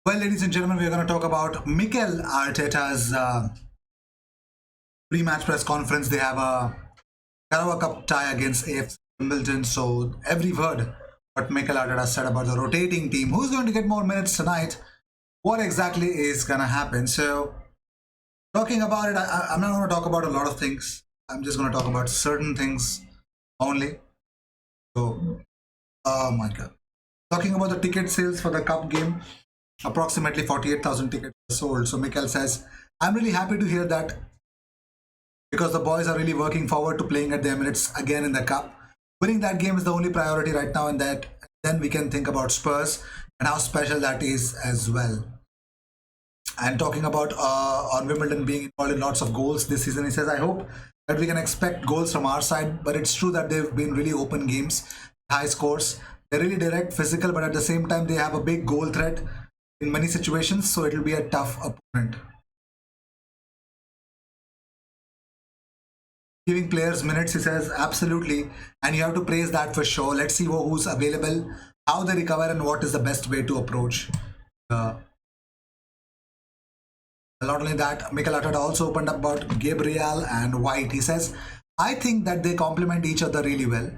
Well, ladies and gentlemen, we're going to talk about Mikel Arteta's pre-match press conference. They have a Carabao Cup tie against AFC Wimbledon. So every word what Mikel Arteta said about the rotating team, who's going to get more minutes tonight, what exactly is going to happen. So talking about it, I'm not going to talk about a lot of things. I'm just going to talk about certain things only. So, oh my God. Talking about the ticket sales for the Cup game, approximately 48,000 tickets were sold. So Mikel says, I'm really happy to hear that because the boys are really working forward to playing at the Emirates again in the Cup. Winning that game is the only priority right now, and that then we can think about Spurs and how special that is as well. And talking about on Wimbledon being involved in lots of goals this season, he says, I hope that we can expect goals from our side, but it's true that they've been really open games, high scores. They're really direct, physical, but at the same time, they have a big goal threat in many situations, so it'll be a tough opponent. Giving players minutes, he says, absolutely, and you have to praise that for sure. Let's see who's available, how they recover, and what is the best way to approach. Not only that, Mikel Arteta also opened up about Gabriel and White. He says, I think that they complement each other really well.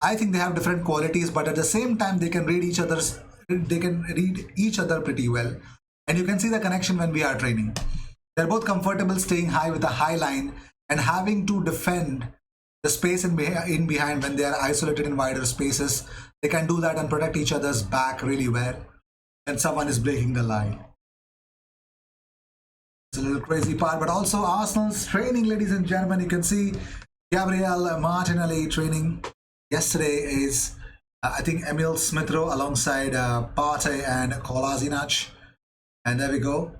I think they have different qualities, but at the same time, they can read each other pretty well. And you can see the connection when we are training. They're both comfortable staying high with a high line and having to defend the space in behind when they are isolated in wider spaces. They can do that and protect each other's back really well. And someone is breaking the line. It's a little crazy part, but also Arsenal's training, ladies and gentlemen. You can see Gabriel Martinelli training. Yesterday is, I think, Emil Smith-Rowe alongside Partey and Kolasinac. And there we go.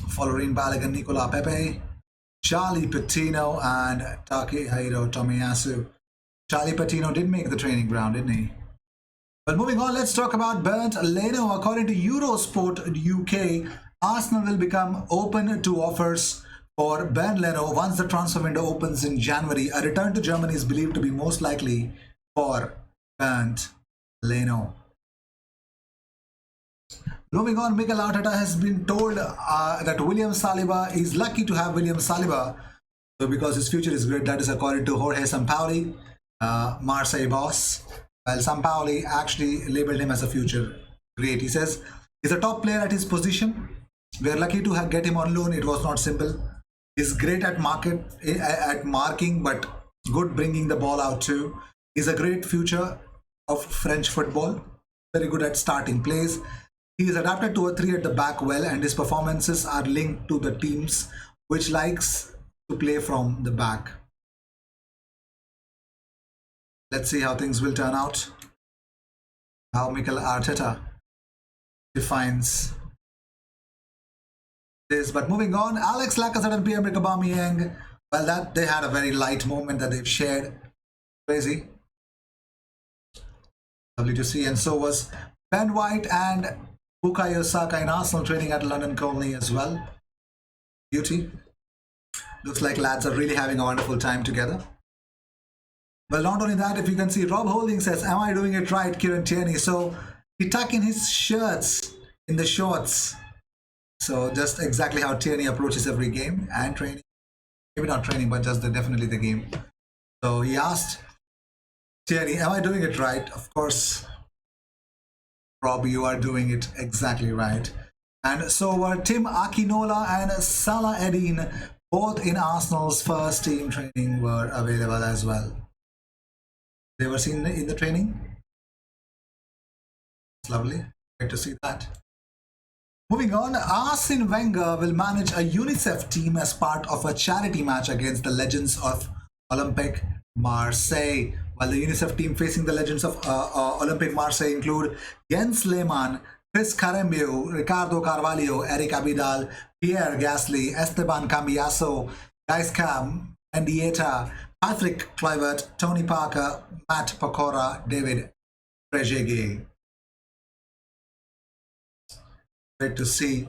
Following Balogun, Nicola Pepe, Charlie Patino, and Takehiro Tomiyasu. Charlie Patino did make the training ground, didn't he? But moving on, let's talk about Bernd Leno. According to Eurosport UK, Arsenal will become open to offers for Bernd Leno once the transfer window opens in January. A return to Germany is believed to be most likely for Bernd Leno. Moving on, Mikel Arteta has been told that William Saliba is lucky to have William Saliba because his future is great. That is according to Jorge Sampaoli, Marseille boss. Well, Sampaoli actually labeled him as a future great. He says he's a top player at his position. We're lucky to get him on loan. It was not simple. He's great at marking, but good bringing the ball out too. He's a great future of French football. Very good at starting plays. He is adapted to a 3 at the back well, and his performances are linked to the teams which likes to play from the back. Let's see how things will turn out. How Mikel Arteta defines this. But moving on, Alex Lacazette and Pierre-Emerick Aubameyang, well, that they had a very light moment that they've shared. Crazy. Lovely to see. And so was Ben White and Bukayo Saka in Arsenal training at London Colney as well. Beauty. Looks like lads are really having a wonderful time together. Well, not only that, if you can see, Rob Holding says, am I doing it right, Kieran Tierney? So he tuck in his shirts in the shorts. So just exactly how Tierney approaches every game and training. Maybe not training, but just definitely the game. So he asked Tierney, am I doing it right? Of course, Rob, you are doing it exactly right. And so were Tim Akinola and Salah Eddin, both in Arsenal's first team training, were available as well. They were seen in the training. It's lovely. Great to see that. Moving on, Arsene Wenger will manage a UNICEF team as part of a charity match against the Legends of Olympique Marseille. While the UNICEF team facing the Legends of Olympique Marseille include Jens Lehmann, Chris Carambeu, Ricardo Carvalho, Eric Abidal, Pierre Gasly, Esteban Cambiaso, Gaisca Mendieta, Patrick Kluivert, Tony Parker, Matt Pokora, David Trezeguet. Great to see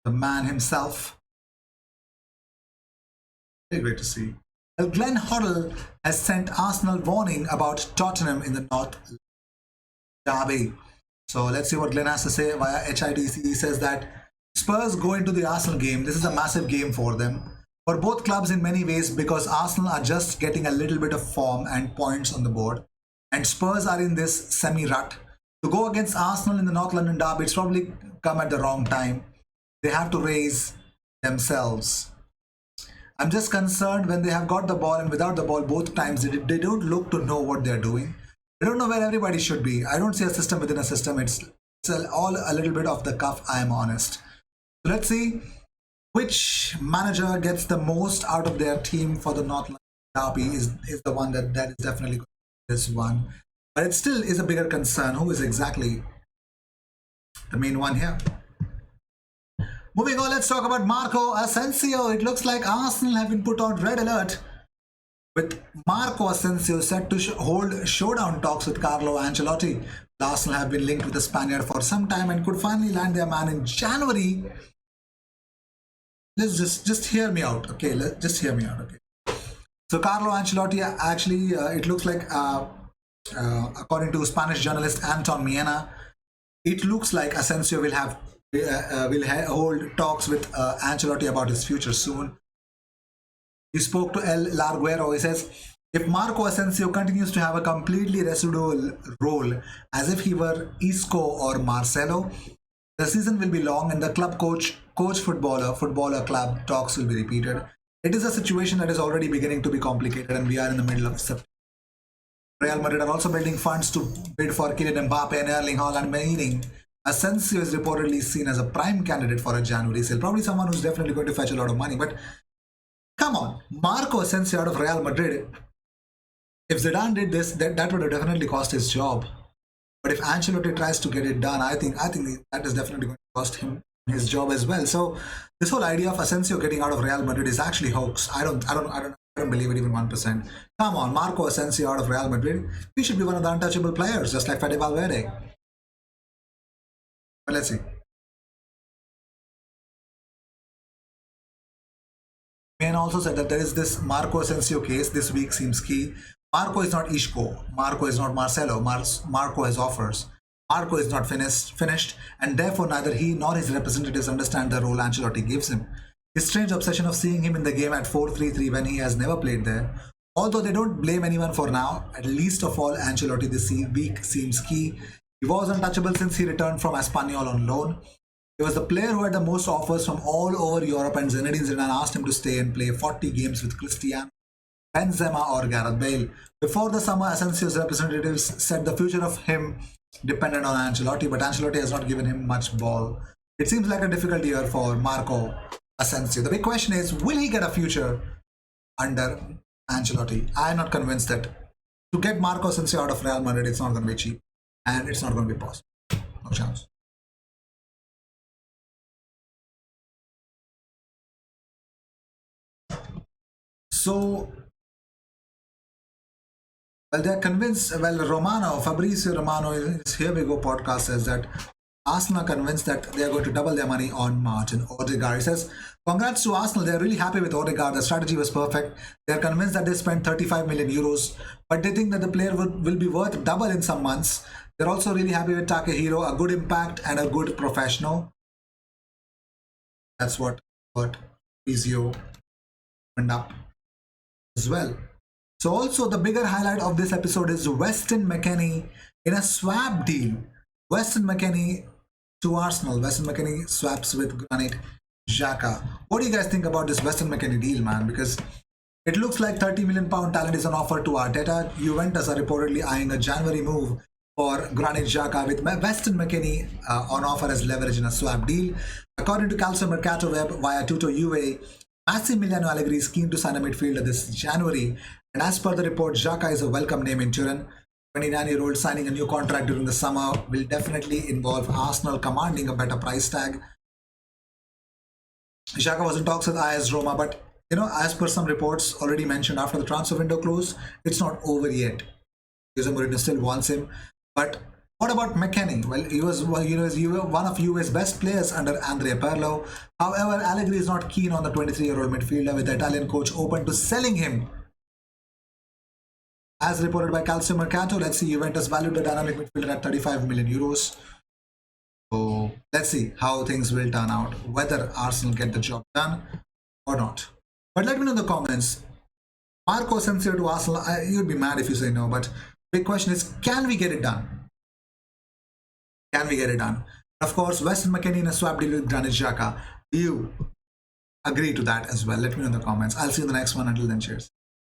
the man himself. Very great to see. Well, Glenn Hoddle has sent Arsenal warning about Tottenham in the North Derby. So let's see what Glenn has to say via HITC. He says that Spurs go into the Arsenal game. This is a massive game for them. For both clubs in many ways because Arsenal are just getting a little bit of form and points on the board. And Spurs are in this semi-rut. To go against Arsenal in the North London derby, it's probably come at the wrong time. They have to raise themselves. I'm just concerned when they have got the ball and without the ball both times, they don't look to know what they're doing. They don't know where everybody should be. I don't see a system within a system. It's all a little bit off the cuff, I am honest. So let's see which manager gets the most out of their team for the North London derby is the one that is definitely this one. But it still is a bigger concern. Who is exactly the main one here? Moving on, let's talk about Marco Asensio. It looks like Arsenal have been put on red alert with Marco Asensio set to hold showdown talks with Carlo Ancelotti. Arsenal have been linked with the Spaniard for some time and could finally land their man in January. Let's just hear me out, okay? Just hear me out, okay? So Carlo Ancelotti actually, it looks like, according to Spanish journalist Anton Miena, it looks like Asensio will hold talks with Ancelotti about his future soon. He spoke to El Larguero. He says, if Marco Asensio continues to have a completely residual role as if he were Isco or Marcelo, the season will be long and the club coach footballer club talks will be repeated. It is a situation that is already beginning to be complicated and we are in the middle of September. Real Madrid are also building funds to bid for Kylian Mbappe and Erling Haaland, meaning Asensio is reportedly seen as a prime candidate for a January sale. Probably someone who's definitely going to fetch a lot of money. But come on, Marco Asensio out of Real Madrid. If Zidane did this, that would have definitely cost his job. But if Ancelotti tries to get it done, I think that is definitely going to cost him his job as well. So this whole idea of Asensio getting out of Real Madrid is actually hoax. I don't believe it even 1%. Come on, Marco Asensio out of Real Madrid. He should be one of the untouchable players, just like Fede Valverde. But let's see. Man also said that there is this Marco Asensio case. This week seems key. Marco is not Isco. Marco is not Marcelo. Marco has offers. Marco is not finished, and therefore neither he nor his representatives understand the role Ancelotti gives him. His strange obsession of seeing him in the game at 4-3-3 when he has never played there. Although they don't blame anyone for now, at least of all, Ancelotti this week seems key. He was untouchable since he returned from Espanyol on loan. He was the player who had the most offers from all over Europe, and Zinedine Zidane asked him to stay and play 40 games with Cristiano, Benzema or Gareth Bale. Before the summer, Asensio's representatives said the future of him depended on Ancelotti, but Ancelotti has not given him much ball. It seems like a difficult year for Marco Asensio. The big question is, will he get a future under Ancelotti? I am not convinced that to get Marco Asensio out of Real Madrid, it's not going to be cheap and it's not going to be possible. No chance. So, well, they're convinced. Well, Fabrizio Romano, in his Here We Go podcast says that Arsenal are convinced that they are going to double their money on Martin Odegaard. He says, congrats to Arsenal. They're really happy with Odegaard. The strategy was perfect. They're convinced that they spent 35 million euros, but they think that the player will be worth double in some months. They're also really happy with Takehiro, a good impact and a good professional. That's what Fabrizio opened up as well. So also the bigger highlight of this episode is Weston McKennie in a swap deal. Weston McKennie to Arsenal. Weston McKennie swaps with Granit Xhaka. What do you guys think about this Weston McKennie deal, man? Because it looks like £30 million talent is on offer to Arteta. Juventus are reportedly eyeing a January move for Granit Xhaka with Weston McKennie on offer as leverage in a swap deal. According to Calcio Mercato Web via Tutto Juve, Massimiliano Allegri is keen to sign a midfielder this January. And as per the report, Xhaka is a welcome name in Turin. 29-year-old signing a new contract during the summer will definitely involve Arsenal commanding a better price tag. Xhaka was in talks with AS Roma, but as per some reports already mentioned, after the transfer window closed, it's not over yet. Jose Mourinho still wants him. But what about McKennie? Well, he was one of Juve's best players under Andrea Pirlo. However, Allegri is not keen on the 23-year-old midfielder, with the Italian coach open to selling him. As reported by Calcio Mercato, let's see, Juventus valued the dynamic midfielder at 35 million euros. So let's see how things will turn out, whether Arsenal get the job done or not. But let me know in the comments. Marco Asensio to Arsenal, you'd be mad if you say no, but big question is, can we get it done? Can we get it done? Of course, Weston McKennie in a swap deal with Granit Xhaka. Do you agree to that as well? Let me know in the comments. I'll see you in the next one. Until then, cheers.